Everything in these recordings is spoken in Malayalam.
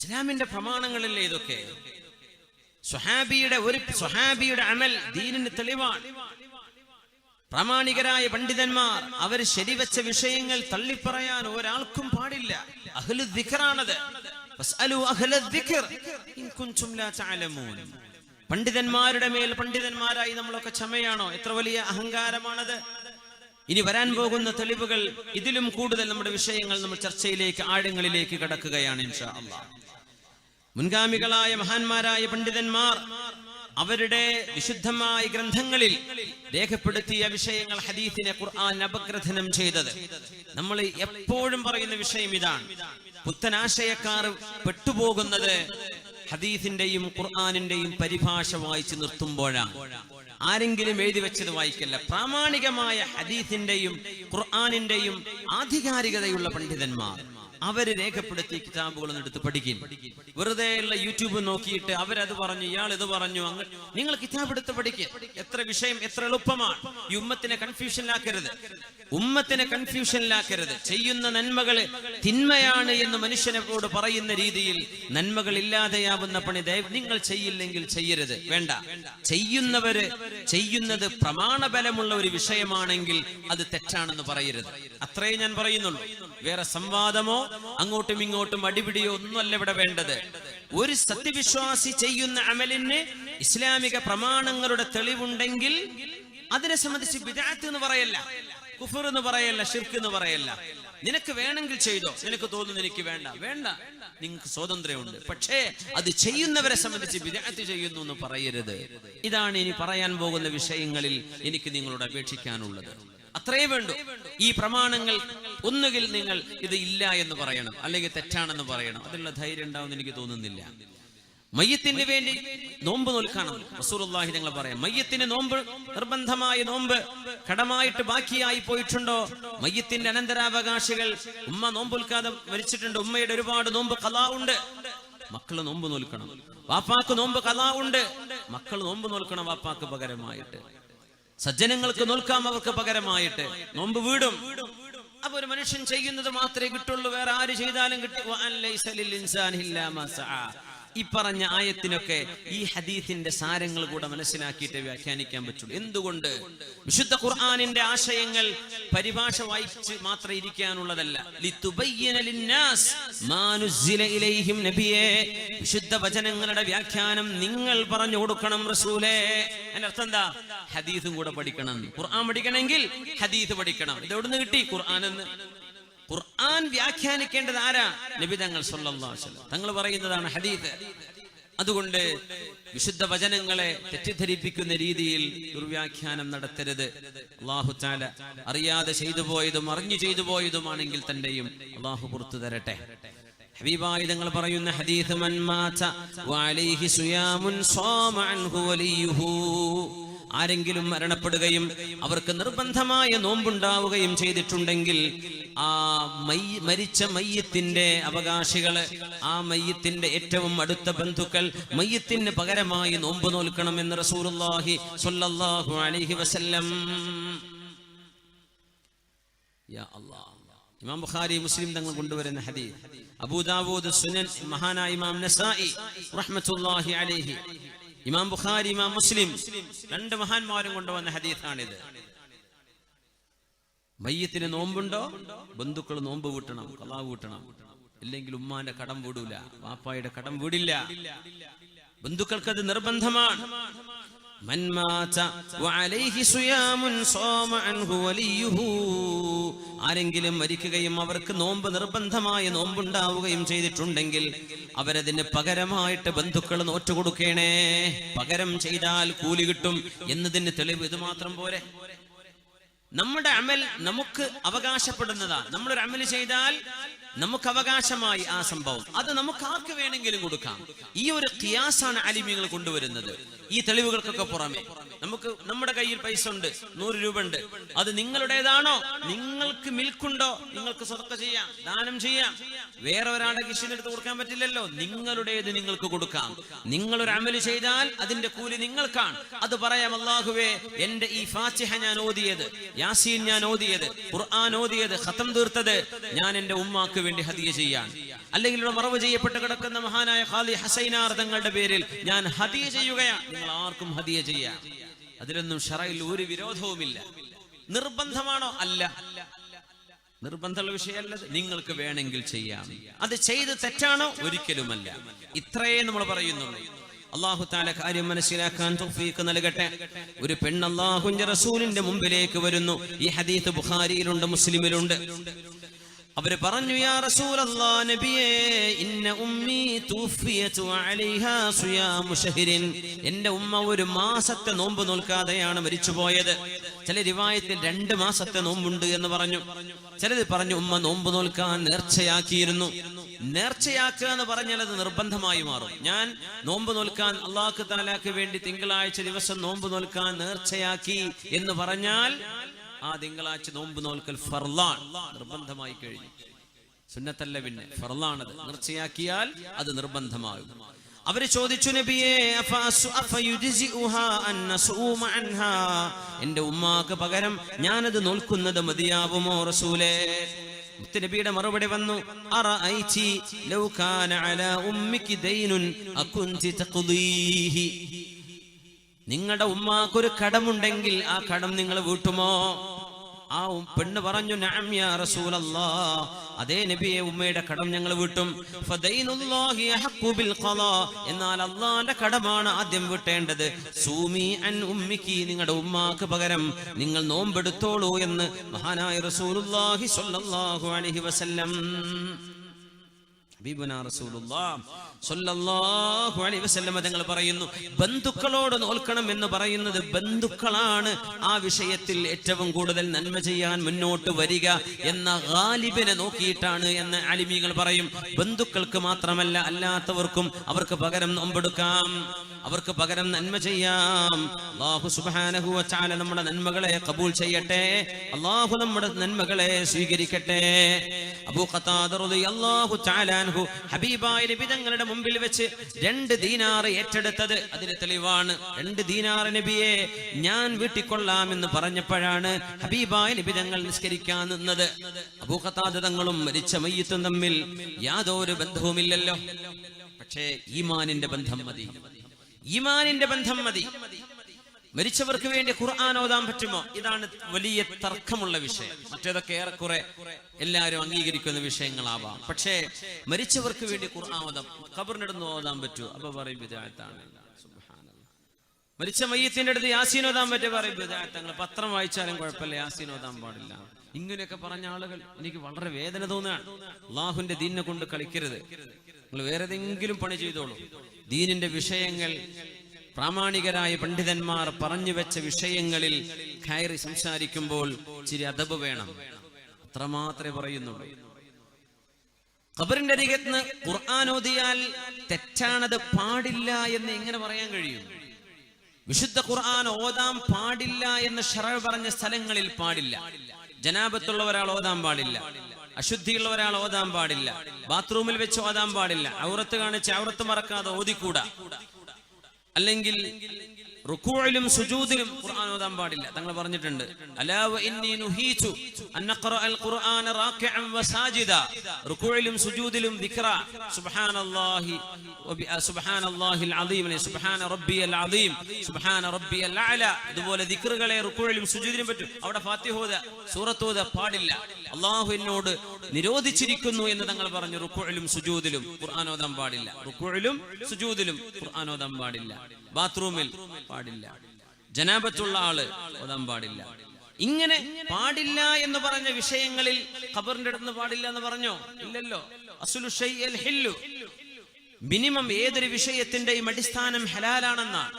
ഇസ്ലാമിന്റെ പ്രമാണങ്ങളില്ലേ ഇതൊക്കെ? സ്വഹാബിയുടെ അമൽ ദീനിന് തെളിവാണ്. പ്രാമാണികരായ പണ്ഡിതന്മാർ അവർ ശരിവെച്ച വിഷയങ്ങൾ തള്ളിപ്പറയാൻ ഒരാൾക്കും പാടില്ല. അഹ്ലു ദിക്റാണത്. ഫസ്അലു അഹ്ല ദിക്ർ ഇൻ കുൻതും ലാ തഅലമൂൻ. പണ്ഡിതന്മാരുടെ മേൽ പണ്ഡിതന്മാരായി നമ്മളൊക്കെ ക്ഷമയാണോ? എത്ര വലിയ അഹങ്കാരമാണത്! ഇനി വരാൻ പോകുന്ന തെളിവുകൾ ഇതിലും കൂടുതൽ നമ്മുടെ വിഷയങ്ങൾ നമ്മൾ ചർച്ചയിലേക്ക് ആഴങ്ങളിലേക്ക് കടക്കുകയാണ് ഇൻഷാ അല്ലാഹ്. മുൻഗാമികളായ മഹാന്മാരായ പണ്ഡിതന്മാർ അവരുടെ വിശുദ്ധമായ ഗ്രന്ഥങ്ങളിൽ രേഖപ്പെടുത്തിയ വിഷയങ്ങൾ ഹദീസിനെ ഖുർആൻ അപഗ്രഥനം ചെയ്തത്. നമ്മൾ എപ്പോഴും പറയുന്ന വിഷയം ഇതാണ്. പുത്തനാശയക്കാർ പെട്ടുപോകുന്നത് ഹദീസിന്റെയും ഖുർആനിന്റെയും പരിഭാഷ വായിച്ചു നിർത്തുമ്പോഴാണ്. ആരെങ്കിലും എഴുതി വെച്ചത് വായിക്കല്ല. പ്രാമാണികമായ ഹദീസിന്റെയും ഖുർആനിന്റെയും ആധികാരികതയുള്ള പണ്ഡിതന്മാർ അവര് രേഖപ്പെടുത്തിയ കിതാബുകളൊന്നും എടുത്ത് പഠിക്കും. വെറുതെ ഉള്ള യൂട്യൂബ് നോക്കിയിട്ട് അവരത് പറഞ്ഞു, ഇയാൾ ഇത് പറഞ്ഞു, അങ്ങ് നിങ്ങൾ കിതാബ് എടുത്ത് പഠിക്കുക. എത്ര വിഷയം എത്ര എളുപ്പമാണ്! ഈ ഉമ്മത്തിനെ കൺഫ്യൂഷനിലാക്കരുത്. ചെയ്യുന്ന നന്മകള് തിന്മയാണ് എന്ന് മനുഷ്യനോട് പറയുന്ന രീതിയിൽ നന്മകൾ ഇല്ലാതെയാവുന്ന പണി നിങ്ങൾ ചെയ്യില്ലെങ്കിൽ ചെയ്യരുത്. വേണ്ട, ചെയ്യുന്നവര് ചെയ്യുന്നത് പ്രമാണബലമുള്ള ഒരു വിഷയമാണെങ്കിൽ അത് തെറ്റാണെന്ന് പറയരുത്. അത്രേ ഞാൻ പറയുന്നുള്ളൂ. വേറെ സംവാദമോ അങ്ങോട്ടും ഇങ്ങോട്ടും അടിപിടിയോ ഒന്നുമല്ല ഇവിടെ വേണ്ടത്. ഒരു സത്യവിശ്വാസി ചെയ്യുന്ന അമലിന് ഇസ്ലാമിക പ്രമാണങ്ങളുടെ തെളിവുണ്ടെങ്കിൽ അതിനെ സംബന്ധിച്ച് ബിദ്അത്ത് എന്ന് പറയല്ല, കുഫർ എന്ന് പറയല്ല, ശിർക്ക് എന്ന് പറയല്ല. നിനക്ക് വേണമെങ്കിൽ ചെയ്തോ, നിനക്ക് തോന്നുന്നു എനിക്ക് വേണ്ട, നിങ്ങൾക്ക് സ്വാതന്ത്ര്യമുണ്ട്. പക്ഷേ അത് ചെയ്യുന്നവരെ സംബന്ധിച്ച് ബിദ്അത്ത് ചെയ്യുന്നു എന്ന് പറയരുത്. ഇതാണ് ഇനി പറയാൻ പോകുന്ന വിഷയങ്ങളിൽ എനിക്ക് നിങ്ങളോട് അപേക്ഷിക്കാനുള്ളത്. അത്രേ വേണ്ടു. ഈ പ്രമാണങ്ങൾ ഒന്നുകിൽ നിങ്ങൾ ഇത് ഇല്ല എന്ന് പറയണം, അല്ലെങ്കിൽ തെറ്റാണെന്ന് പറയണം. അതിനുള്ള ധൈര്യം ഉണ്ടാവുമെന്ന് എനിക്ക് തോന്നുന്നില്ല. മയ്യത്തിന് വേണ്ടി നോമ്പ് നോൽക്കണം റസൂലുള്ളാഹി ഞങ്ങൾ പറയാം. മയ്യത്തിന് നോമ്പ് നിർബന്ധമായ നോമ്പ് കടമായിട്ട് ബാക്കിയായി പോയിട്ടുണ്ടോ? മയ്യത്തിന്റെ അനന്തരാവകാശികൾ, ഉമ്മ നോമ്പൊൽക്കാതെ മരിച്ചിട്ടുണ്ട്, ഉമ്മയുടെ ഒരുപാട് നോമ്പ് ഖളാ ഉണ്ട്, മക്കള് നോമ്പ് നോൽക്കണം. വാപ്പാക്ക് നോമ്പ് ഖളാ ഉണ്ട്, മക്കൾ നോമ്പ് നോൽക്കണം വാപ്പാക്ക് പകരമായിട്ട്. സജ്ജനങ്ങൾക്ക് നോൽക്കാം അവർക്ക് പകരമായിട്ട്. നോമ്പ് വീടും. അപ്പൊ ഒരു മനുഷ്യൻ ചെയ്യുന്നത് മാത്രമേ കിട്ടുള്ളൂ, വേറെ ആര് ചെയ്താലും കിട്ടും. ഈ പറഞ്ഞ ആയത്തിനൊക്കെ ഈ ഹദീസിന്റെ സാരങ്ങൾ കൂടെ മനസ്സിലാക്കിയിട്ട് വ്യാഖ്യാനിക്കാൻ പറ്റുള്ളൂ. എന്തുകൊണ്ട്? വിശുദ്ധ ഖുർആനിന്റെ ആശയങ്ങൾ പരിഭാഷ വായിച്ച് മാത്രം ഇരിക്കാനുള്ളതല്ല. ലിതുബയ്യന ലിന്നാസ് മാ നുസ്സില ഇലൈഹിം. നബിയേ, വിശുദ്ധ വചനങ്ങളുടെ വ്യാഖ്യാനം നിങ്ങൾ പറഞ്ഞു കൊടുക്കണം റസൂലേ. അതിന്റെ അർത്ഥം എന്താ? ഹദീസും കൂടെ പഠിക്കണം. ഖുർആൻ പഠിക്കണമെങ്കിൽ ഹദീസ് പഠിക്കണം. ഇത് എവിടുന്ന് കിട്ടി? ഖുർആനെന്ന്. ഖുർആൻ വ്യാഖ്യാനിക്കേണ്ടത് ആരാ? നബി തങ്ങൾ സല്ലല്ലാഹു അലൈഹി വസല്ലം. തങ്ങൾ പറയുന്നതാണ് ഹദീസ്. അതുകൊണ്ട് വിശുദ്ധ വചനങ്ങളെ തെറ്റിദ്ധരിപ്പിക്കുന്ന രീതിയിൽ ദുർവ്യാഖ്യാനം നടത്തരുത്. അല്ലാഹു തആല അറിയാതെ ചെയ്തു പോയതും അറിഞ്ഞു ചെയ്തു പോയതുമാണെങ്കിൽ തന്നെയും അല്ലാഹു പുറത്തു തരട്ടെ. ഹബീബായി തങ്ങൾ പറയുന്ന ഹദീസ്, മൻ മാത വഅലൈഹി സുയാമുൻ സാമ അൻഹു വലിയുഹു. ആരെങ്കിലും മരണപ്പെടുകയും അവർക്ക് നിർബന്ധമായ നോമ്പുണ്ടാവുകയും ചെയ്തിട്ടുണ്ടെങ്കിൽ ആ മരിച്ച മയ്യത്തിന്റെ അവകാശികള്, ആ മയ്യത്തിന്റെ ഏറ്റവും അടുത്ത ബന്ധുക്കൾ മയ്യത്തിന് പകരമായി നോമ്പ് നോൽക്കണമെന്ന് റസൂലുള്ളാഹി സ്വല്ലല്ലാഹു അലൈഹി വസല്ലം. യാ അല്ലാഹ്. ഇമാം ബുഖാരി മുസ്ലിം തങ്ങൾ കൊണ്ടുവരുന്ന ഹദീസ്, അബൂ ദാവൂദ് സുനൻ, മഹാനായ ഇമാം നസായി റഹ്മത്തുള്ളാഹി അലൈഹി, ഇമാം ബുഖാരി ഇമാം മുസ്ലിം രണ്ട് മഹാന്മാരും കൊണ്ടുവന്ന ഹദീസാണിത്. മയ്യത്തിന് നോമ്പുണ്ടോ? ബന്ധുക്കൾ നോമ്പ് വീട്ടണം, ഖളാ വീട്ടണം. ഇല്ലെങ്കിൽ ഉമ്മാന്റെ കടം വീടൂല, വാപ്പായുടെ കടം വീടില്ല. ബന്ധുക്കൾക്ക് അത് നിർബന്ധമാണ്. മൻ മാത വഅലൈഹി സുയാമുൻ സാമ അൻഹു വലിയുഹു. ആരെങ്കിലും മരിക്കുകയും അവർക്ക് നോമ്പ് നിർബന്ധമായ നോമ്പുണ്ടാവുകയും ചെയ്തിട്ടുണ്ടെങ്കിൽ അവരതിന് പകരമായിട്ട് ബന്ധുക്കൾ നോറ്റുകൊടുക്കണേ. പകരം ചെയ്താൽ കൂലി കിട്ടും എന്നതിന് തെളിവ് ഇത് മാത്രം പോരെ. നമ്മുടെ അമൽ നമുക്ക് അവകാശപ്പെടുന്നതാണ്. നമ്മളൊരു അമൽ ചെയ്താൽ നമുക്ക് അവകാശമായി ആ സംഭവം, അത് നമുക്ക് ആർക്ക് വേണമെങ്കിലും കൊടുക്കാം. ഈ ഒരു ഖിയാസാണ് അലിമീങ്ങൾ കൊണ്ടുവരുന്നത്. ഈ തെളിവുകൾക്കൊക്കെ പുറമെ നമുക്ക് നമ്മുടെ കയ്യിൽ പൈസ ഉണ്ട്, 100 രൂപ ഉണ്ട്, അത് നിങ്ങളുടേതാണോ? നിങ്ങൾക്ക് മിൽക്കുണ്ടോ? നിങ്ങൾക്ക് സ്വതക്ക ചെയ്യാം, ദാനം ചെയ്യാം. വേറെ ഒരാളുടെ കിഷനെടുത്ത് കൊടുക്കാൻ പറ്റില്ലല്ലോ. നിങ്ങളുടേത് നിങ്ങൾക്ക് കൊടുക്കാം. നിങ്ങളൊരു അമല് ചെയ്താൽ അതിന്റെ കൂലി നിങ്ങൾക്കാണ്. അത് പറയാം, അല്ലാഹുവേ, എന്റെ ഈ ഫാത്തിഹ ഞാൻ ഓതിയത്, യാസീൻ ഞാൻ ഓതിയത്, ഖുർആൻ ഓതിയത്, ഖതം തീർത്തത് ഞാൻ എന്റെ ഉമ്മാക്ക് വേണ്ടി ഹദിയ ചെയ്യാൻ, അല്ലെങ്കിൽ ഇവിടെ മറവ് ചെയ്യപ്പെട്ട് കിടക്കുന്ന മഹാനായ ഖാലി ഹസൈനാർ തങ്ങളുടെ പേരിൽ ഞാൻ ഹദിയ ചെയ്യുകയാണ്. നിങ്ങൾ ആർക്കും ഹദിയ ചെയ്യാം. അതിലൊന്നും ശറയിൽ ഒരു വിരോധവുമില്ല. നിർബന്ധമാണോ? അല്ല, നിർബന്ധമുള്ള വിഷയമല്ല. നിങ്ങൾക്ക് വേണമെങ്കിൽ ചെയ്യാം. അത് ചെയ്ത് തെറ്റാണോ? ഒരിക്കലുമല്ല. ഇത്രയേ നമ്മൾ പറയുന്നുള്ളൂ. അല്ലാഹു തആല കാര്യം മനസ്സിലാക്കാൻ തൗഫീഖ് നൽകട്ടെ. ഒരു പെണ്ണ് അല്ലാഹുവിന്റെ റസൂലിന്റെ മുമ്പിലേക്ക് വരുന്നു. ഈ ഹദീസ് ബുഖാരിയിലുണ്ട്, മുസ്ലിമിലുണ്ട്. അവര് പറഞ്ഞു, യാ റസൂലല്ലാഹ്, നബിയേ, ഇന്ന ഉമ്മി തുഫിയതു അലൈഹാ സിയാമു ശഹ്രിൻ. എന്റെ ഉമ്മ ഒരു മാസത്തെ നോമ്പ് നോൽക്കാതെയാണ് മരിച്ചുപോയത്. ചില റിവായത്തിൽ 2 മാസത്തെ നോമ്പുണ്ട് എന്ന് പറഞ്ഞു. ചിലത് പറഞ്ഞു ഉമ്മ നോമ്പ് നോൽക്കാൻ നേർച്ചയാക്കിയിരുന്നു. നേർച്ചയാക്കുക എന്ന് പറഞ്ഞാൽ അത് നിർബന്ധമായി മാറും. ഞാൻ നോമ്പ് നോൽക്കാൻ അല്ലാഹു തആലക്ക് വേണ്ടി തിങ്കളാഴ്ച ദിവസം നോമ്പ് നോൽക്കാൻ നേർച്ചയാക്കി എന്ന് പറഞ്ഞാൽ ആ തിങ്കളാഴ്ച നോമ്പ് നോൽക്കൽ ഫർളാൻ, നിർബന്ധമായി കഴിഞ്ഞു. സുന്നത്തല്ല, പിന്നെ ഫർളാണത്. നേർച്ചയാക്കിയാൽ അത് നിർബന്ധമാകും. അവര് ചോദിച്ചു, നബിയേ, എന്റെ ഉമ്മാക്ക് പകരം ഞാനത് നോൽക്കുന്നത് മതിയാവുമോ റസൂലേ? നബിയുടെ മറുപടി വന്നു, അറഅയ്തി ലൗ കാന അലാ ഉമ്മികി ദൈനുൻ അകുൻതി തഖ്ദീഹി. നിങ്ങളുടെ ഉമ്മാക്കൊരു കടമുണ്ടെങ്കിൽ ആ കടം നിങ്ങൾ വീട്ടുമോ? ആ പെണ്ണ് പറഞ്ഞു, നഅം യാ റസൂലല്ലാഹ്, അതേ നബിയെ, ഉമ്മയുടെ കടം ഞങ്ങൾ വീട്ടും. ഫദൈനുല്ലാഹി അഹഖു ബിൽ ഖളാ, എന്നാൽ അല്ലാഹുവിന്റെ കടമാണ് ആദ്യം വീട്ടേണ്ടത്. സൂമി അൻ ഉമ്മിക്കി, നിങ്ങളുടെ ഉമ്മാക്ക് പകരം നിങ്ങൾ നോമ്പെടുത്തോളൂ എന്ന് മഹാനായ റസൂലുള്ളാഹി സ്വല്ലല്ലാഹു അലൈഹി വസല്ലം, ഹബീബുനാ റസൂലുള്ളാഹ് സ്വല്ലല്ലാഹു അലൈഹി വസല്ലം തങ്ങൾ പറയുന്നു, ബന്ധുക്കളോട് നോൽക്കണം എന്ന് പറയുന്നത് ബന്ധുക്കളാണ് ആ വിഷയത്തിൽ ഏറ്റവും കൂടുതൽ നന്മ ചെയ്യാൻ മുന്നോട്ട് വരിക എന്ന ഗാലിബിനെ നോക്കിയിട്ടാണ് എന്ന് അലിമീങ്ങൾ പറയും. ബന്ധുക്കൾക്ക് മാത്രമല്ല, അല്ലാത്തവർക്കും അവർക്ക് പകരം നോമ്പെടുക്കാം, അവർക്ക് പകരം നന്മ ചെയ്യാം. അല്ലാഹു സുബ്ഹാനഹു വ തആല നമ്മുടെ നന്മകളെ ഖബൂൽ ചെയ്യട്ടെ. അല്ലാഹു നമ്മുടെ നന്മകളെ സ്വീകരിക്കട്ടെ. അബൂ ഖതാദ റളിയല്ലാഹു തആല അൻഹു ഹബീബായ നബി തങ്ങളുടെ മുമ്പിൽ വെച്ച് 2 ദീനാർ ഏറ്റെടുത്തത് അതിന് തെളിവാണ്. 2 ദീനാർ നബിയെ ഞാൻ വീട്ടിക്കൊള്ളാമെന്ന് പറഞ്ഞപ്പോഴാണ് ഹബീബായ നബി തങ്ങൾ നിസ്കരിക്കാൻ നിന്നത്. അബൂ ഖതാദ തങ്ങളും മരിച്ച മയ്യിത്തും തമ്മിൽ യാതൊരു ബന്ധവുമില്ലല്ലോ. പക്ഷേ ഈമാനിന്റെ ബന്ധം മതി, ഈമാനിന്റെ ബന്ധം മതി. മരിച്ചവർക്ക് വേണ്ടി ഖുർആൻ ഓതാൻ പറ്റുമോ? ഇതാണ് വലിയ തർക്കമുള്ള വിഷയം. മറ്റേതൊക്കെ ഏറെക്കുറെ എല്ലാവരും അംഗീകരിക്കുന്ന വിഷയങ്ങളാവാം. പക്ഷേ മരിച്ചവർക്ക് വേണ്ടി ഖുർആൻ ഓതാം, ഖബറിനടുന്ന് ഓതാൻ പറ്റൂ? അപ്പൊ പറയും ബിദ്അത്താണ്. സുബ്ഹാനല്ലാഹ്. മരിച്ച മയ്യത്തിന്റെ അടുത്ത് യാസീൻ ഓതാൻ പറ്റും, പറയും ബിദ്അത്ത്. തങ്ങൾ പത്രം വായിച്ചാലും കുഴപ്പമില്ല, യാസീൻ ഓതാൻ പാടില്ല. ഇങ്ങനെയൊക്കെ പറഞ്ഞ ആളുകൾ എനിക്ക് വളരെ വേദന തോന്നുകയാണ്. അള്ളാഹുവിന്റെ ദീനിനെ കൊണ്ട് കളിക്കരുത്. നിങ്ങൾ വേറെ ഏതെങ്കിലും പണി ചെയ്തോളൂ. ദീനിന്റെ വിഷയങ്ങൾ പ്രാമാണികരായ പണ്ഡിതന്മാർ പറഞ്ഞു വെച്ച വിഷയങ്ങളിൽ കയറി സംസാരിക്കുമ്പോൾ ചിരി അദബ് വേണം. അത്രമാത്രമേ പറയുന്നുള്ളൂ. ഖബറിന്റെ അരികത്ത് ഖുർആൻ ഓതിയാൽ തെറ്റാണത്, പാടില്ല എന്ന് എങ്ങനെ പറയാൻ കഴിയും? വിശുദ്ധ ഖുർആൻ ഓതാൻ പാടില്ല എന്ന് ശറഅ് പറഞ്ഞ സ്ഥലങ്ങളിൽ പാടില്ല. ജനാബത്തുള്ള ഒരാൾ ഓതാൻ പാടില്ല, അശുദ്ധിയുള്ള ഒരാൾ ഓതാൻ പാടില്ല, ബാത്റൂമിൽ വെച്ച് ഓതാൻ പാടില്ല, ഔറത്ത് കാണിച്ച് ഔറത്ത് മറക്കാതെ ഓതിക്കൂടാ, അല്ലെങ്കിൽ റുകൂഇലും സുജൂദിലും ഖുർആൻ ഓതാൻ പാടില്ല. തങ്ങൾ പറഞ്ഞിട്ടുണ്ട്, അലാ വ ഇന്നി നുഹീതു അൻ നഖറഅൽ ഖുർആന റാകിഅൻ വസാജിദ. റുകൂഇലും സുജൂദിലും ദിക്റ സുബ്ഹാനല്ലാഹി സുബ്ഹാനല്ലാഹിൽ അദീം, സുബ്ഹാന റബ്ബിയൽ അദീം, സുബ്ഹാന റബ്ബിയൽ അഅല. ഇതുപോലെ ദിക്റുകളെ റുകൂഇലും സുജൂദിലും പറ്റും. അവിടെ ഫാത്തിഹ ഓതുക, സൂറത്ത് ഓതുക പാടില്ല. അല്ലാഹു എന്നോട് നിരോധിച്ചിരിക്കുന്നു എന്ന് തങ്ങൾ പറഞ്ഞു. റുകൂഇലും സുജൂദിലും ഖുർആൻ ഓതാൻ പാടില്ല, റുകൂഇലും സുജൂദിലും ഖുർആൻ ഓതാൻ പാടില്ല, ബാത്റൂമിൽ പാടില്ല, ജനാബത്തുള്ള ആള് ഓതാൻ പാടില്ല. ഇങ്ങനെ പാടില്ല എന്ന് പറഞ്ഞ വിഷയങ്ങളിൽ ഖബറിന്റെ അടുത്ത് പാടില്ല എന്ന് പറഞ്ഞോ? ഇല്ലല്ലോ. അസ്ലു ഷൈഇൽ ഹില്ലു, മിനിമം ഏതൊരു വിഷയത്തിന്റെയും അടിസ്ഥാനം ഹലാലാണെന്നാണ്.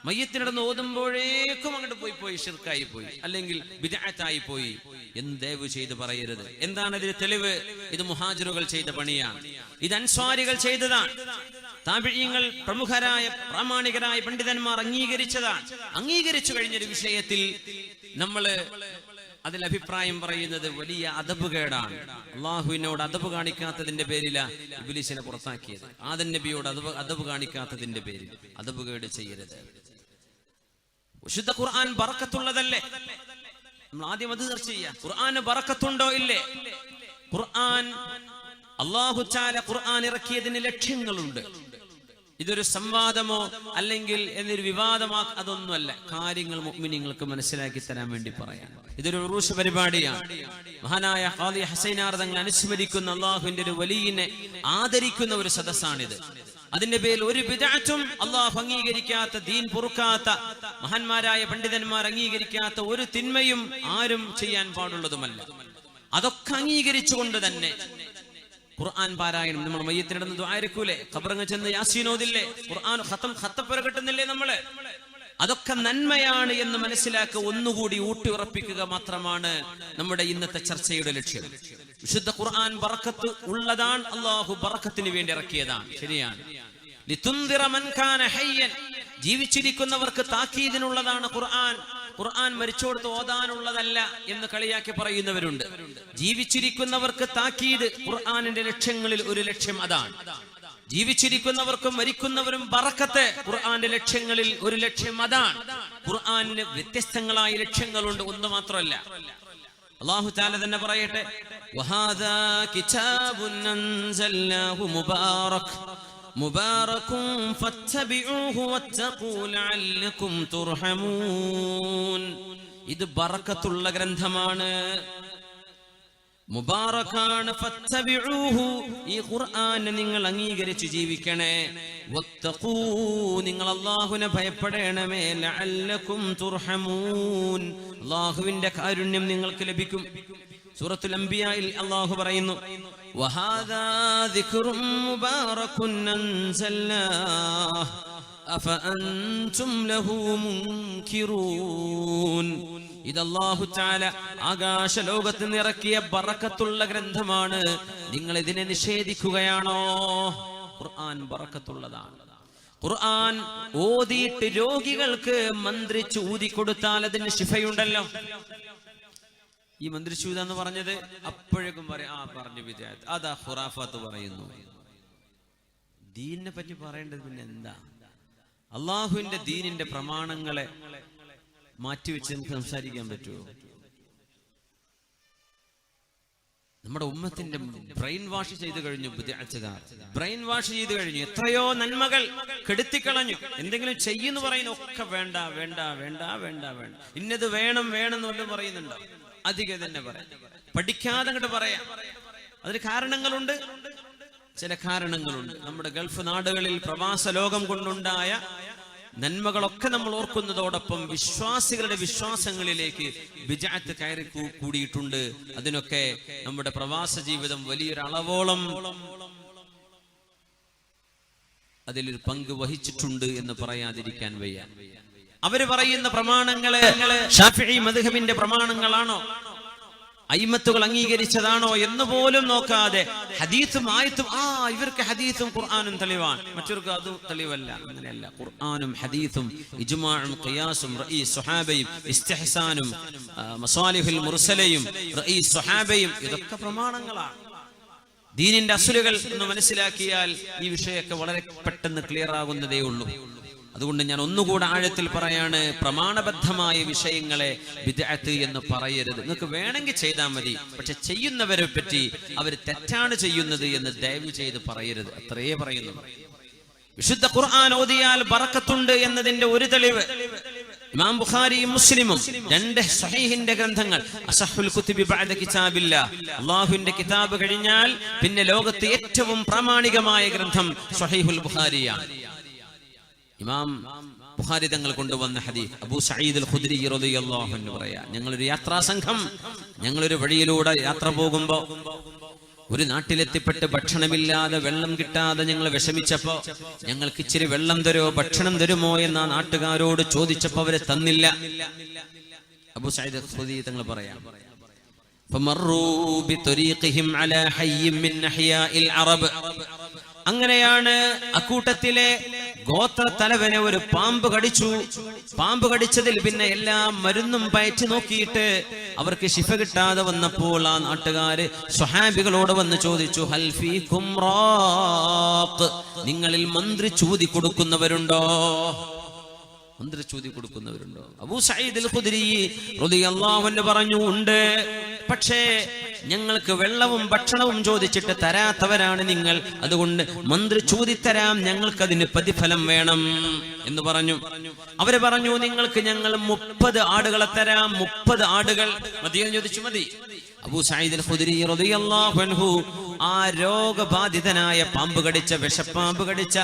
മയ്യത്തിനടന്ന് ഓതുമ്പോഴേക്കും അങ്ങോട്ട് പോയി ശിർക്കായി പോയി, അല്ലെങ്കിൽ ബിദ്അത്തായി പോയി എന്ന് ദയവ് ചെയ്ത് പറയരുത്. എന്താണ് ഇതിന് തെളിവ്? ഇത് മുഹാജിറുകൾ ചെയ്ത പണിയാണ്, ഇത് അൻസ്വാരികൾ ചെയ്തതാണ്, താബിഈങ്ങൾ പ്രമുഖരായ പ്രാമാണികരായ പണ്ഡിതന്മാർ അംഗീകരിച്ചതാണ്. അംഗീകരിച്ചു കഴിഞ്ഞൊരു വിഷയത്തിൽ നമ്മള് അതിൽ അഭിപ്രായം പറയുന്നത് വലിയ അദബുകേടാണ്. അള്ളാഹുവിനോട് അദബ് കാണിക്കാത്തതിന്റെ പേരിലാ ഇബ്ലീസിനെ പുറത്താക്കിയത്. ആദം നബിയോട് അദബ് കാണിക്കാത്തതിന്റെ പേരിൽ അദബുകേട് ചെയ്യരുത്. വിശുദ്ധ ഖുർആൻ ബറക്കത്തുള്ളതല്ലേ? നമ്മൾ ആദ്യം അത് ചർച്ച ചെയ്യാം. ഖുർആന് ബറക്കത്തുണ്ടോ ഇല്ലേ? ഖുർആൻ അല്ലാഹു തആല ഖുർആൻ ഇറക്കിയതിന് ലക്ഷ്യങ്ങളുണ്ട്. ഇതൊരു സംവാദമോ അല്ലെങ്കിൽ എന്നൊരു വിവാദമോ അതൊന്നുമല്ല. കാര്യങ്ങൾ മുഅ്മിനീങ്ങൾക്ക് മനസ്സിലാക്കി തരാൻ വേണ്ടി പറയാം. ഇതൊരു ഉറൂസ് പരിപാടിയാണ്. മഹാനായ ഖാദി ഹുസൈനാർ തങ്ങൾ അനുസ്മരിക്കുന്ന അള്ളാഹുവിന്റെ ഒരു വലിയനെ ആദരിക്കുന്ന ഒരു സദസ്സാണിത്. അതിന്റെ പേരിൽ ഒരു ബിദ്അത്തും അള്ളാഹു അംഗീകരിക്കാത്ത, ദീൻ പൊറുക്കാത്ത, മഹാന്മാരായ പണ്ഡിതന്മാർ അംഗീകരിക്കാത്ത ഒരു തിന്മയും ആരും ചെയ്യാൻ പാടുള്ളതുമല്ല. അതൊക്കെ അംഗീകരിച്ചുകൊണ്ട് തന്നെ ഖുർആൻ പാരായണം, നമ്മൾ മയ്യത്തിനിടന്ന് ദുആയിരക്കൂലേ, ഖബറങ്ങ് ചെന്ന് യാസീൻ ഓതില്ലേ, ഖുർആൻ ഖത്തപ്പുര കിട്ടുന്നില്ലേ നമ്മള്, അതൊക്കെ നന്മയാണ് എന്ന് മനസ്സിലാക്കുക, ഒന്നുകൂടി ഊട്ടി ഉറപ്പിക്കുക മാത്രമാണ് നമ്മുടെ ഇന്നത്തെ ചർച്ചയുടെ ലക്ഷ്യം. വിശുദ്ധ ഖുർആൻ ബറക്കത്ത് ഉള്ളതാണ്, അല്ലാഹു ബറക്കത്തിന് വേണ്ടി ഇറക്കിയതാണ്. ശരിയാണ്. ലിതുൻദിറ മൻ കാന ഹയ്യൻ, ജീവിച്ചിരിക്കുന്നവർക്ക് താക്കീദിനുള്ളതാണ് ഖുർആൻ. ഖുർആൻ മരിച്ചോടത്ത് ഓതാനുള്ളതല്ല എന്ന് കളിയാക്കി പറയുന്നവരുണ്ട്. ജീവിച്ചിരിക്കുന്നവർക്ക് താക്കീത്, ഖുർആനിന്റെ ലക്ഷ്യങ്ങളിൽ ഒരു ലക്ഷ്യം അതാണ്. ജീവിച്ചിരിക്കുന്നവർക്കും മരിക്കുന്നവരും ബറക്കത്ത്, ഖുർആന്റെ ലക്ഷ്യങ്ങളിൽ ഒരു ലക്ഷ്യം അതാണ്. ഖുർആനിന് വ്യത്യസ്തങ്ങളായ ലക്ഷ്യങ്ങളുണ്ട്, ഒന്ന് മാത്രമല്ല. അല്ലാഹു തആല തന്നെ പറയട്ടെ, വഹാദാ കിതാബുൻ അൻസൽനാഹു മുബാറകുൻ ഫത്തബിഊഹു വത്തഖൂ ലഅല്ലകും തുർഹമൂൻ. ഇത് ബറക്കത്തുള്ള ഗ്രന്ഥമാണ്, മുബാറകാണ്. ഫത്തബിഊഹു, ഈ ഖുർആനെ നിങ്ങൾ അംഗീകരിച്ച് ജീവിക്കണേ. വത്തഖൂ, നിങ്ങൾ അല്ലാഹുവിനെ ഭയപ്പെടണമേ. ലഅല്ലകും തുർഹമൂൻ, അല്ലാഹുവിന്റെ കാരുണ്യം നിങ്ങൾക്ക് ലഭിക്കും. സൂറത്തുൽ അംബിയായിൽ അല്ലാഹു പറയുന്നു, വഹാദാ ദിക്റും മുബാറകുൻ അൻസൽനാഹു അഫഅൻതും ലഹു മുൻകിറൂൻ. ഇത് അല്ലാഹു തആല ആകാശ ലോകത്ത് നിന്ന് ഇറക്കിയ ബറക്കത്തുള്ള ഗ്രന്ഥമാണ്, നിങ്ങൾ ഇതിനെ നിഷേധിക്കുകയാണോ? ഖുർആൻ ബറക്കത്തുള്ളതാണ്. ഖുർആൻ ഓതിയിട്ട് രോഗികൾക്ക് മന്ത്രിച്ച് ഊതിക്കൊടുത്താൽ അതിന് ശിഫയുണ്ടല്ലോ. ഈ മന്ത്രിച്ചൂത എന്ന് പറഞ്ഞത് അപ്പോഴേക്കും പറയാം, പറഞ്ഞു വിദ്യാർത്ഥി, അതാ ഖുറാഫാത്ത് പറയുന്നു. ദീനിനെ പറ്റി പറയേണ്ടത് പിന്നെ എന്താ? അള്ളാഹുവിന്റെ ദീനിന്റെ പ്രമാണങ്ങളെ മാറ്റിവെച്ച് നമുക്ക് സംസാരിക്കാൻ പറ്റുമോ? നമ്മുടെ ഉമ്മത്തിന്റെ ബ്രെയിൻ വാഷ് ചെയ്ത് കഴിഞ്ഞു. ബ്രെയിൻ വാഷ് ചെയ്ത് കഴിഞ്ഞു. എത്രയോ നന്മകൾ കെടുത്തിക്കളഞ്ഞു. എന്തെങ്കിലും ചെയ്യുന്നു പറയുന്നു, ഒക്കെ വേണ്ട വേണ്ട വേണ്ട വേണ്ട വേണ്ട, ഇന്നത് വേണം വേണം എന്ന് വല്ലതും പറയുന്നുണ്ടോ? അധികം തന്നെ പറയാം, പഠിക്കാതെ അങ്ങോട്ട് പറയാം. അതിന് കാരണങ്ങളുണ്ട്, ചില കാരണങ്ങളുണ്ട്. നമ്മുടെ ഗൾഫ് നാടുകളിൽ പ്രവാസ ലോകം കൊണ്ടുണ്ടായ നന്മകളൊക്കെ നമ്മൾ ഓർക്കുന്നതോടൊപ്പം വിശ്വാസികളുടെ വിശ്വാസങ്ങളിലേക്ക് ബിദ്അത്ത് കയറി കൂടിയിട്ടുണ്ട്. അതിനൊക്കെ നമ്മുടെ പ്രവാസ ജീവിതം വലിയൊരളവോളം അതിലൊരു പങ്ക് വഹിച്ചിട്ടുണ്ട് എന്ന് പറയാതിരിക്കാൻ വയ്യ. അവര് പറയുന്ന പ്രമാണങ്ങള് ശാഫിഈ മദ്ഹബിന്റെ പ്രമാണങ്ങളാണോ, അയിമത്തുകൾ അംഗീകരിച്ചതാണോ എന്ന് പോലും നോക്കാതെ ഹദീസും ആയത്തും, ഇവർക്ക് ഹദീസും ഖുർആനും തെളിവാണ്, മറ്റവർക്ക് അത് തെളിവല്ല. അങ്ങനെയല്ല. ഖുർആനും ഹദീസും ഇജ്മാഉം ഖിയാസും റഈസ് സ്വഹാബയും ഇസ്തിഹ്സാനും മസാലിഹുൽ മുർസലയും റഈസ് സ്വഹാബയും ഇതൊക്കെ പ്രമാണങ്ങളാണ്. ദീനിന്റെ അസുലുകൾ എന്ന് മനസ്സിലാക്കിയാൽ ഈ വിഷയമൊക്കെ വളരെ പെട്ടെന്ന് ക്ലിയർ ആകുന്നതേ ഉള്ളൂ. അതുകൊണ്ട് ഞാൻ ഒന്നുകൂടെ ആഴത്തിൽ പറയാണ്, പ്രമാണബദ്ധമായ വിഷയങ്ങളെ ബിദ്അത്ത് എന്ന് പറയരുത്. നിങ്ങൾക്ക് വേണമെങ്കിൽ ചെയ്താൽ മതി, പക്ഷെ ചെയ്യുന്നവരെ പറ്റി അവർ തെറ്റാണ് ചെയ്യുന്നത് എന്ന് ദയവ് ചെയ്ത് പറയരുത്. അത്രയേ പറയുന്നു. വിശുദ്ധ ഖുർആൻ ഓതിയാൽ ബറക്കത്തുണ്ട് എന്നതിന്റെ ഒരു തെളിവ് ഇമാം ബുഖാരിയും മുസ്ലിമും രണ്ട് സ്വഹീഹിന്റെ ഗ്രന്ഥങ്ങൾ, അസഹുൽ കുതുബി ബഅദ കിതാബില്ലാഹ്, അല്ലാഹുവിന്റെ കിതാബ് കഴിഞ്ഞാൽ പിന്നെ ലോകത്തെ ഏറ്റവും പ്രാമാണികമായ ഗ്രന്ഥം സ്വഹീഹുൽ ബുഖാരിയാണ്. ഇമാം ബുഖാരി തങ്ങൾ കൊണ്ടുവന്ന ഹദീസ്, അബൂ സഈദ് അൽ ഖുദ്രി റളിയല്ലാഹു അൻഹു പറയാ, ഞങ്ങളൊരു യാത്രാ സംഘം, ഞങ്ങളൊരു വഴിയിലൂടെ യാത്ര പോകുമ്പോ ഒരു നാട്ടിലെത്തിപ്പെട്ട് ഭക്ഷണമില്ലാതെ വെള്ളം കിട്ടാതെ ഞങ്ങൾ വിഷമിച്ചപ്പോ ഞങ്ങൾക്ക് ഇച്ചിരി വെള്ളം തരുമോ ഭക്ഷണം തരുമോ എന്ന് ആ നാട്ടുകാരോട് ചോദിച്ചപ്പോ അവരെ തന്നില്ല. അബൂ സഈദ് ഖുദരി തങ്ങൾ പറയാം, അങ്ങനെയാണ് അക്കൂട്ടത്തിലെ ഗോത്ര തലവനെ ഒരു പാമ്പ് കടിച്ചു. പാമ്പ് കടിച്ചതിൽ പിന്നെ എല്ലാ മരുന്നും പയറ്റി നോക്കിയിട്ട് അവർക്ക് ശിഫ കിട്ടാതെ വന്നപ്പോൾ ആ നാട്ടുകാര് സ്വഹാബികളോട് വന്ന് ചോദിച്ചു, ഹൽ ഫീകും റാഖ്, നിങ്ങളിൽ മന്ത്രി ചൂതി കൊടുക്കുന്നവരുണ്ടോ? മന്ത്രി ചൂതി കൊടുക്കുന്നവരുണ്ടോ? അബൂ സഈദ് അൽ ഖുദരി റളിയല്ലാഹു അൻഹു പറഞ്ഞു, ഉണ്ട്. പക്ഷേ ഞങ്ങൾക്ക് വെള്ളവും ഭക്ഷണവും ചോദിച്ചിട്ട് തരാത്തവരാണ് നിങ്ങൾ, അതുകൊണ്ട് മന്ത്രി ചോദിത്തരാം, ഞങ്ങൾക്കതിന് പ്രതിഫലം വേണം എന്ന് പറഞ്ഞു. അവര് പറഞ്ഞു, നിങ്ങൾക്ക് ഞങ്ങൾ 30 ആടുകളെ തരാം. 30 ആടുകൾ മതിയെന്ന് ചോദിച്ചു. മതി. അബൂ സഈദ് അൽ ഖുദരി റളിയല്ലാഹു അൻഹു ആ രോഗബാധിതനായ പാമ്പ് കടിച്ച വിഷപ്പാമ്പ് കടിച്ച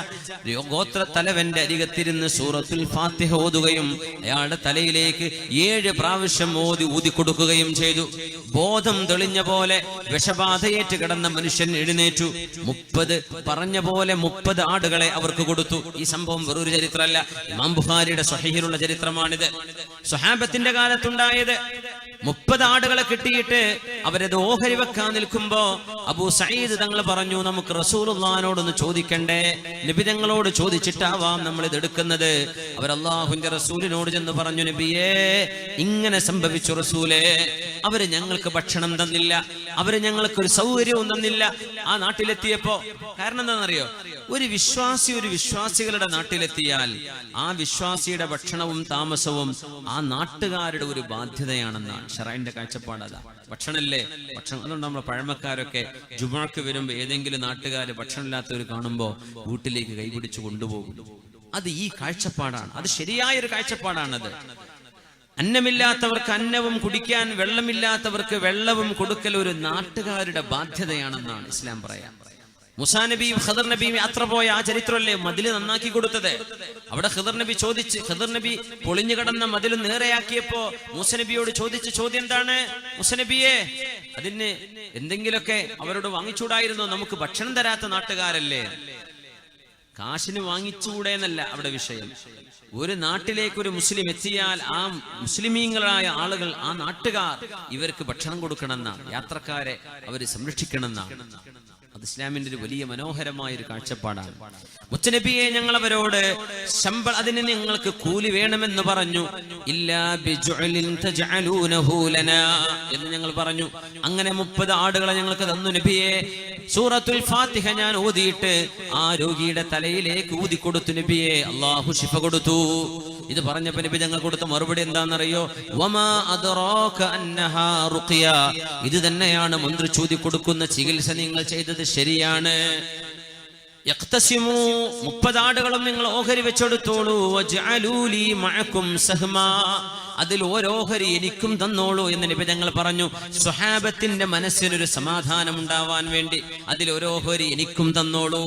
ഗോത്ര തലവന്റെ അരികത്തിരുന്ന് സൂറത്തുൽ ഫാത്തിഹ ഓതുകയും അയാളുടെ തലയിലേക്ക് 7 പ്രാവശ്യം ഊതി കൊടുക്കുകയും ചെയ്തു. ബോധം തെളിഞ്ഞ പോലെ വിഷബാധയേറ്റ് കിടന്ന മനുഷ്യൻ എഴുന്നേറ്റു. 30 പറഞ്ഞ പോലെ 30 ആടുകളെ അവർക്ക് കൊടുത്തു. ഈ സംഭവം വെറൊരു ചരിത്രമല്ല, ഇമാം ബുഖാരിയുടെ സ്വഹീഹിലുള്ള ചരിത്രമാണിത്. സ്വഹാബത്തിന്റെ കാലത്തുണ്ടായത്. 30 ആടുകളെ കിട്ടിയിട്ട് അവരത് ഓഹരി വെക്കാൻ നിൽക്കുമ്പോ അബൂ സഈദ് തങ്ങൾ പറഞ്ഞു, നമുക്ക് റസൂലുള്ളാഹിനോടൊന്ന് ചോദിക്കണ്ടേ? നബി തങ്ങളോട് ചോദിച്ചിട്ടാവാം നമ്മൾ ഇത് എടുക്കുന്നത്. അവർ അല്ലാഹുവിന്റെ റസൂലിനോട് ചെന്ന് പറഞ്ഞു, നബിയേ, ഇങ്ങനെ സംഭവിച്ചു റസൂലേ, അവര് ഞങ്ങൾക്ക് ഭക്ഷണം തന്നില്ല, അവര് ഞങ്ങൾക്ക് ഒരു സൗകര്യവും തന്നില്ല ആ നാട്ടിലെത്തിയപ്പോ. കാരണം എന്താണെന്നറിയോ? ഒരു വിശ്വാസികളുടെ നാട്ടിലെത്തിയാൽ ആ വിശ്വാസിയുടെ ഭക്ഷണവും താമസവും ആ നാട്ടുകാരുടെ ഒരു ബാധ്യതയാണെന്നാണ് ശറഈന്റെ കാഴ്ചപ്പാട്. അതാ ഭക്ഷണല്ലേ ഭക്ഷണം. അതുകൊണ്ട് നമ്മളെ പഴമക്കാരൊക്കെ ജുമുഅക്ക് വരുമ്പോ ഏതെങ്കിലും നാട്ടുകാര് ഭക്ഷണമില്ലാത്തവർ കാണുമ്പോ വീട്ടിലേക്ക് കൈപിടിച്ചു കൊണ്ടുപോകും. അത് ഈ കാഴ്ചപ്പാടാണ്, അത് ശരിയായൊരു കാഴ്ചപ്പാടാണത്. അന്നമില്ലാത്തവർക്ക് അന്നവും കുടിക്കാൻ, വെള്ളമില്ലാത്തവർക്ക് വെള്ളവും കൊടുക്കൽ ഒരു നാട്ടുകാരുടെ ബാധ്യതയാണെന്നാണ് ഇസ്ലാം പറയാം. മൂസാ നബിയും ഖദർ നബിയും യാത്ര പോയ ആ ചരിത്രമല്ലേ മതില് നന്നാക്കി കൊടുത്തത്. അവിടെ ഖദർ നബി ചോദിച്ച്, ഖദർ നബി പൊളിഞ്ഞു കിടന്ന മതിൽ നേരെയാക്കിയപ്പോ മൂസ നബിയോട് ചോദിച്ച ചോദ്യം എന്താണ്? മൂസ നബിയെ, അതിന് എന്തെങ്കിലുമൊക്കെ അവരോട് വാങ്ങിച്ചൂടായിരുന്നോ? നമുക്ക് ഭക്ഷണം തരാത്ത നാട്ടുകാരല്ലേ. കാശിന് വാങ്ങിച്ചൂടെ എന്നല്ല അവിടെ വിഷയം. ഒരു നാട്ടിലേക്ക് ഒരു മുസ്ലിം എത്തിയാൽ ആ മുസ്ലിമീങ്ങളായ ആളുകൾ, ആ നാട്ടുകാർ ഇവർക്ക് ഭക്ഷണം കൊടുക്കണമെന്നാണ്, യാത്രക്കാരെ അവര് സംരക്ഷിക്കണമെന്നാണ്. അത് ഇസ്ലാമിന്റെ ഒരു വലിയ മനോഹരമായ ഒരു കാഴ്ചപ്പാടാണ്. മുത്തനബിയെ, ഞങ്ങൾ അവരോട് അതിന് നിങ്ങൾക്ക് കൂലി വേണമെന്ന് പറഞ്ഞു. ഇല്ലാ ബിജുഅലിൻ തജഅലൂനഹു ലനാ എന്ന് ഞങ്ങൾ പറഞ്ഞു. അങ്ങനെ 30 ആടുകളെ ഞങ്ങൾക്ക് തന്നു നബിയെ. സൂറത്തുൽ ഫാത്തിഹ ഞാൻ ഓതിയിട്ട് ആ രോഗിയുടെ തലയിലേക്ക് ഊതി കൊടുത്തു നബിയെ. അല്ലാഹു ശിഫ കൊടുത്തു. ഇത് പറഞ്ഞപ്പോൾ നബി ഞങ്ങൾ കൊടുത്ത മറുപടി എന്താണെന്നറിയോ? വമാ അദ്റാക അന്നഹാ റുഖിയ, ഇത് തന്നെയാണ് മന്ത്രി ചൂതി കൊടുക്കുന്ന ചികിത്സ. നിങ്ങൾ ചെയ്തത് ശരിയാണ്. യഖ്തസിമു, 30 ആടുകളും നിങ്ങൾ ഓഹരി വെച്ചെടുത്തോളൂ. വജഅലൂ ലീ മഅകും സഹ്മാ, അതിൽ ഓരോഹരി എനിക്കും തന്നോളൂ എന്ന് നബി ഞങ്ങൾ പറഞ്ഞു. സ്വഹാബത്തിന്റെ മനസ്സിനൊരു സമാധാനം ഉണ്ടാവാൻ വേണ്ടി അതിൽ ഓരോഹരി എനിക്കും തന്നോളൂ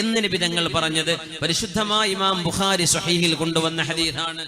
എന്ന് നബി ഞങ്ങൾ പറഞ്ഞത് പരിശുദ്ധമായ ഇമാം ബുഖാരി സ്വഹീഹിൽ കൊണ്ടുവന്ന ഹദീസാണ്.